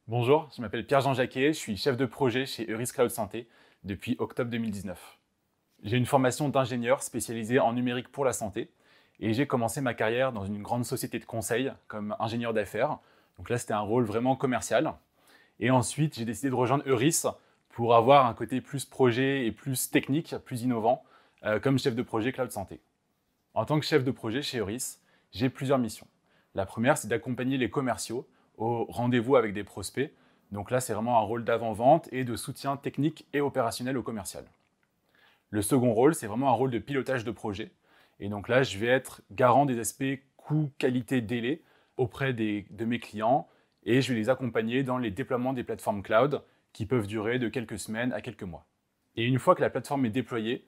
Bonjour, je m'appelle Pierre-Jean Jacquet, je suis chef de projet chez Euris Cloud Santé depuis octobre 2019. J'ai une formation d'ingénieur spécialisée en numérique pour la santé et j'ai commencé ma carrière dans une grande société de conseil comme ingénieur d'affaires. Donc là, c'était un rôle vraiment commercial. Et ensuite, j'ai décidé de rejoindre Euris pour avoir un côté plus projet et plus technique, plus innovant, comme chef de projet Cloud Santé. En tant que chef de projet chez Euris, j'ai plusieurs missions. La première, c'est d'accompagner les commerciaux au rendez-vous avec des prospects. Donc là, c'est vraiment un rôle d'avant-vente et de soutien technique et opérationnel au commercial. Le second rôle, c'est vraiment un rôle de pilotage de projet. Et donc là, je vais être garant des aspects coût, qualité, délai auprès de mes clients et je vais les accompagner dans les déploiements des plateformes cloud qui peuvent durer de quelques semaines à quelques mois. Et une fois que la plateforme est déployée,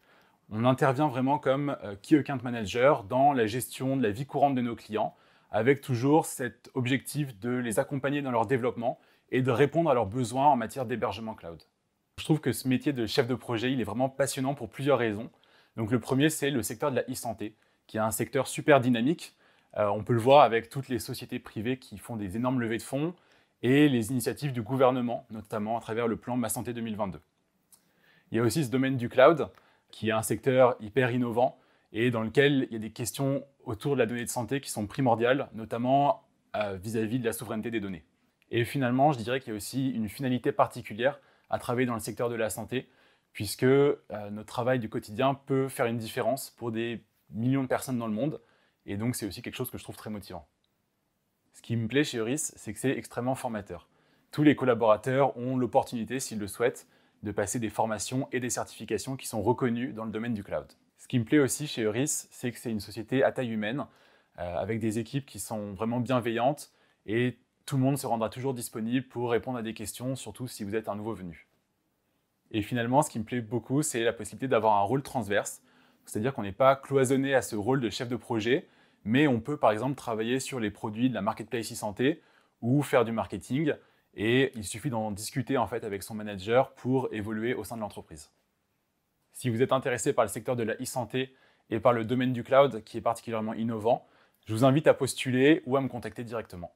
on intervient vraiment comme Key Account Manager dans la gestion de la vie courante de nos clients, avec toujours cet objectif de les accompagner dans leur développement et de répondre à leurs besoins en matière d'hébergement cloud. Je trouve que ce métier de chef de projet, il est vraiment passionnant pour plusieurs raisons. Donc le premier, c'est le secteur de la e-santé, qui est un secteur super dynamique. On peut le voir avec toutes les sociétés privées qui font des énormes levées de fonds et les initiatives du gouvernement, notamment à travers le plan Ma Santé 2022. Il y a aussi ce domaine du cloud, qui est un secteur hyper innovant et dans lequel il y a des questions autour de la donnée de santé qui sont primordiales, notamment vis-à-vis de la souveraineté des données. Et finalement, je dirais qu'il y a aussi une finalité particulière à travailler dans le secteur de la santé, puisque notre travail du quotidien peut faire une différence pour des millions de personnes dans le monde, et donc c'est aussi quelque chose que je trouve très motivant. Ce qui me plaît chez Euris, c'est que c'est extrêmement formateur. Tous les collaborateurs ont l'opportunité, s'ils le souhaitent, de passer des formations et des certifications qui sont reconnues dans le domaine du cloud. Ce qui me plaît aussi chez Euris, c'est que c'est une société à taille humaine, avec des équipes qui sont vraiment bienveillantes et tout le monde se rendra toujours disponible pour répondre à des questions, surtout si vous êtes un nouveau venu. Et finalement, ce qui me plaît beaucoup, c'est la possibilité d'avoir un rôle transverse, c'est-à-dire qu'on n'est pas cloisonné à ce rôle de chef de projet, mais on peut par exemple travailler sur les produits de la marketplace e-santé ou faire du marketing, et il suffit d'en discuter en fait avec son manager pour évoluer au sein de l'entreprise. Si vous êtes intéressé par le secteur de la e-santé et par le domaine du cloud qui est particulièrement innovant, je vous invite à postuler ou à me contacter directement.